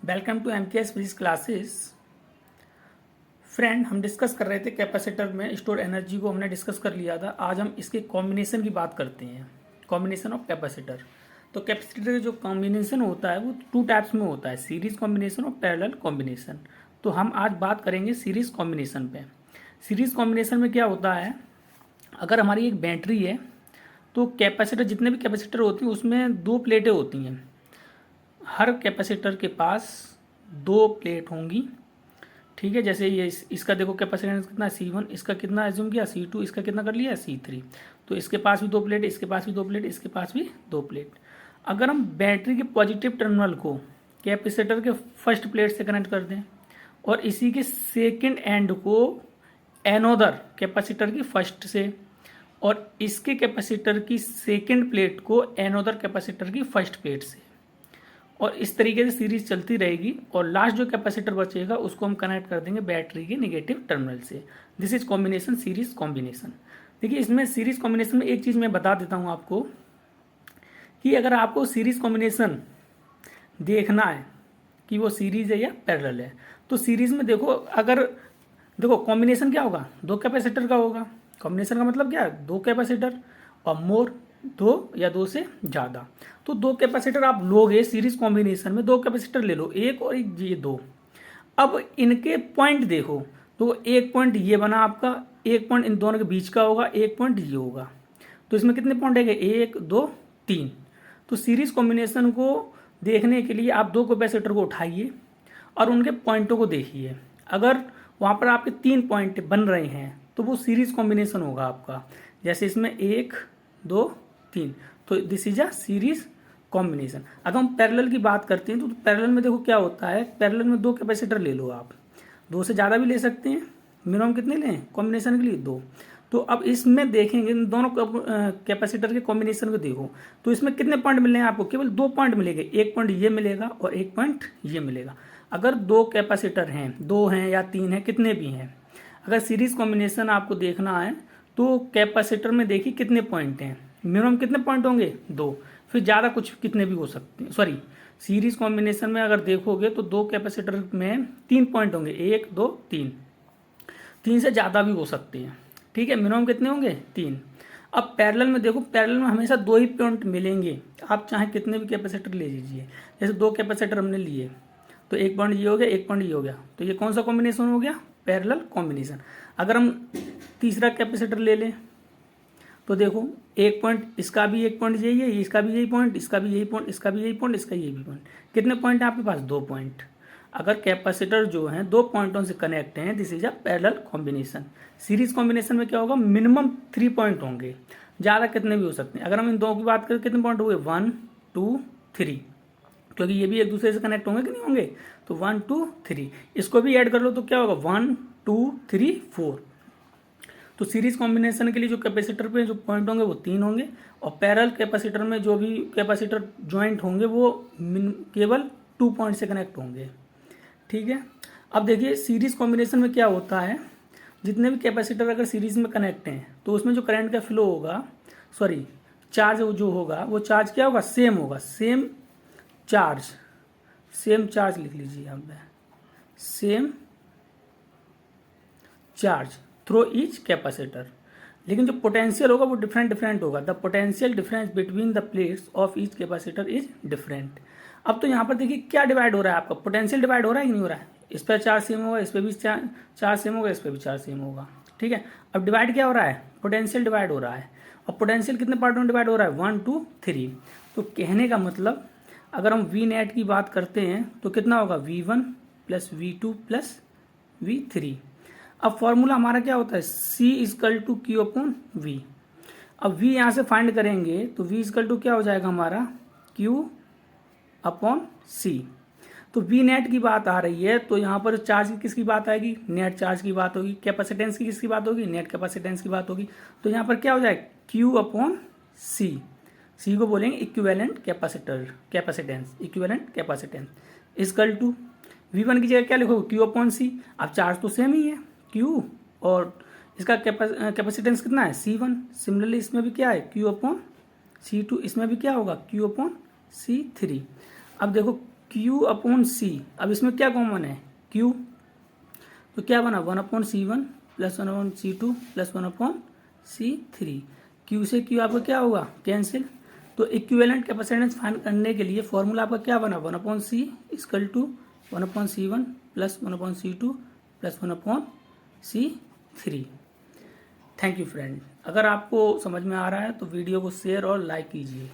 Welcome to MKS physics classes. Friend, हम discuss कर रहे थे कैपेसिटर में स्टोर एनर्जी को हमने डिस्कस कर लिया था। आज हम इसके कॉम्बिनेशन की बात करते हैं, कॉम्बिनेशन ऑफ कैपेसिटर। तो कैपेसिटर का जो कॉम्बिनेशन होता है वो टू टाइप्स में होता है, सीरीज कॉम्बिनेशन और पैरेलल कॉम्बिनेशन। तो हम आज बात करेंगे सीरीज कॉम्बिनेशन पे। सीरीज कॉम्बिनेशन में क्या होता है, अगर हमारी एक बैटरी है तो कैपेसिटर, जितने भी कैपेसिटर होते हैं उसमें दो प्लेटें होती हैं। हर कैपेसिटर के पास दो प्लेट होंगी, ठीक है। जैसे ये इसका देखो कैपेसिटेंस कितना है C1, इसका कितना एज्यूम किया C2, इसका कितना कर लिया C3। तो इसके पास भी दो प्लेट, इसके पास भी दो प्लेट, इसके पास भी दो प्लेट। अगर हम बैटरी के पॉजिटिव टर्मिनल को कैपेसिटर के फर्स्ट प्लेट से कनेक्ट कर दें और इसी के सेकेंड एंड को एनोदर कैपेसिटर की फर्स्ट से, और इसके कैपेसिटर की सेकेंड प्लेट को एनोदर कैपेसिटर की फर्स्ट प्लेट से, और इस तरीके से सीरीज चलती रहेगी, और लास्ट जो कैपेसिटर बचेगा उसको हम कनेक्ट कर देंगे बैटरी के नेगेटिव टर्मिनल से। This is combination, series combination. देखिए, इसमें सीरीज कॉम्बिनेशन में एक चीज़ मैं बता देता हूँ आपको कि अगर आपको सीरीज कॉम्बिनेशन देखना है कि वो सीरीज है या पैरेलल है, तो सीरीज में देखो, अगर देखो कॉम्बिनेशन क्या होगा, दो कैपेसिटर का होगा। कॉम्बिनेशन का मतलब क्या है, दो कैपेसिटर और मोर, दो या दो से ज़्यादा। तो दो कैपेसिटर आप लोगे सीरीज कॉम्बिनेशन में, दो कैपेसिटर ले लो, एक और एक, ये दो। अब इनके पॉइंट देखो, तो एक पॉइंट ये बना आपका, एक पॉइंट इन दोनों के बीच का होगा, एक पॉइंट ये होगा। तो इसमें कितने पॉइंट है, एक दो तीन। तो सीरीज कॉम्बिनेशन को देखने के लिए आप दो कैपेसिटर को उठाइए और उनके पॉइंटों को देखिए। अगर वहाँ पर आपके तीन पॉइंट बन रहे हैं तो वो सीरीज कॉम्बिनेशन होगा आपका। जैसे इसमें एक दो तीन, तो this is a series combination. अगर हम पैरेलल की बात करते हैं तो पैरेलल में देखो क्या होता है, पैरेलल में दो कैपेसिटर ले लो आप, दो से ज़्यादा भी ले सकते हैं। मिनिमम कितने लें कॉम्बिनेशन के लिए, दो। तो अब इसमें देखेंगे दोनों कैपेसिटर के कॉम्बिनेशन को देखो, तो इसमें कितने पॉइंट मिलने हैं आपको, केवल दो पॉइंट मिलेंगे। एक पॉइंट ये मिलेगा और एक पॉइंट ये मिलेगा। अगर दो कैपेसिटर हैं, दो हैं या तीन हैं, कितने भी हैं, अगर सीरीज कॉम्बिनेशन आपको देखना है तो कैपेसिटर में देखिए कितने पॉइंट हैं, मिनिमम कितने पॉइंट होंगे, दो। फिर ज़्यादा कुछ कितने भी हो सकते हैं, सॉरी, सीरीज कॉम्बिनेशन में अगर देखोगे तो दो कैपेसिटर में तीन पॉइंट होंगे, एक दो तीन, तीन से ज़्यादा भी हो सकते हैं, ठीक है। मिनिमम कितने होंगे, तीन। अब पैरेलल में देखो, पैरेलल में हमेशा दो ही पॉइंट मिलेंगे, आप चाहे कितने भी कैपेसिटर ले लीजिए। जैसे दो कैपेसिटर हमने लिए तो एक पॉइंट ये हो गया, एक पॉइंट ये हो गया, तो ये कौन सा कॉम्बिनेशन हो गया, पैरेलल कॉम्बिनेशन। अगर हम तीसरा कैपेसिटर ले लें तो देखो, एक पॉइंट, इसका भी एक पॉइंट यही है, इसका भी यही पॉइंट, इसका भी यही पॉइंट, इसका भी यही पॉइंट, इसका यही भी पॉइंट। कितने पॉइंट है आपके पास, दो पॉइंट। अगर कैपेसिटर जो है दो पॉइंटों से कनेक्ट हैं, this is a parallel combination. Series combination में क्या होगा, मिनिमम थ्री पॉइंट होंगे, ज़्यादा कितने भी हो सकते हैं। अगर हम इन दो की बात करें, कितने पॉइंट हुए, वन टू थ्री, क्योंकि ये भी एक दूसरे से कनेक्ट होंगे कि नहीं होंगे, तो वन टू थ्री, इसको भी ऐड कर लो तो क्या होगा, वन टू थ्री फोर। तो सीरीज कॉम्बिनेशन के लिए जो कैपेसिटर पे जो पॉइंट होंगे वो तीन होंगे, और पैरेलल कैपेसिटर में जो भी कैपेसिटर ज्वाइंट होंगे वो केवल टू पॉइंट से कनेक्ट होंगे, ठीक है। अब देखिए सीरीज कॉम्बिनेशन में क्या होता है, जितने भी कैपेसिटर अगर सीरीज में कनेक्ट हैं तो उसमें जो करंट का फ्लो होगा, सॉरी चार्ज जो होगा, वो चार्ज क्या होगा, सेम होगा, सेम चार्ज, सेम चार्ज लिख लीजिए यहाँ पे, same charge through each capacitor. लेकिन जो पोटेंशियल होगा वो डिफरेंट डिफरेंट होगा। The potential difference between the plates of each capacitor is different. अब तो यहाँ पर देखिए क्या डिवाइड हो रहा है आपका, पोटेंशियल डिवाइड हो रहा है कि नहीं हो रहा है। इस पर चार्ज सेम होगा, इस पर भी चार्ज सेम होगा, इस पर भी चार्ज सेम होगा, ठीक है। अब डिवाइड क्या हो रहा है, पोटेंशियल डिवाइड हो रहा है। और पोटेंशियल कितने पार्टों में डिवाइड हो रहा है, वन टू थ्री। तो कहने का मतलब, अगर हम वी नेट की बात करते हैं तो कितना होगा, V1 plus V2 plus V3। अब फॉर्मूला हमारा क्या होता है, C equal to Q upon V। अब V यहाँ से फाइंड करेंगे तो V इजकल टू क्या हो जाएगा हमारा, Q अपॉन C। तो V नेट की बात आ रही है तो यहाँ पर चार्ज की किसकी बात आएगी, नेट चार्ज की बात होगी। कैपेसिटेंस की किसकी बात होगी, नेट कैपेसिटेंस की बात होगी। तो यहाँ पर क्या हो जाएगा, Q अपॉन C। C को बोलेंगे equivalent capacitor, capacitance, equivalent capacitance equal to V1 की जगह क्या लिखोगे, Q अपॉन C। अब चार्ज तो सेम ही है Q, और इसका कैपेसिटेंस कितना है, C1। सिमिलरली इसमें भी क्या है, Q अपॉन C2, इसमें भी क्या होगा, Q अपॉन C3। अब देखो Q अपॉन C, अब इसमें क्या कॉमन है Q, तो क्या बना 1/C1 plus 1/C2 plus 1/C3। Q से Q आपका क्या होगा कैंसिल। तो इक्विवेलेंट कैपेसिटेंस फाइंड करने के लिए फॉर्मूला आपका क्या बना 1/C equal to 1/C1 plus 1/C2 plus 1/C3। Thank you friend, अगर आपको समझ में आ रहा है तो वीडियो को शेयर और लाइक कीजिए।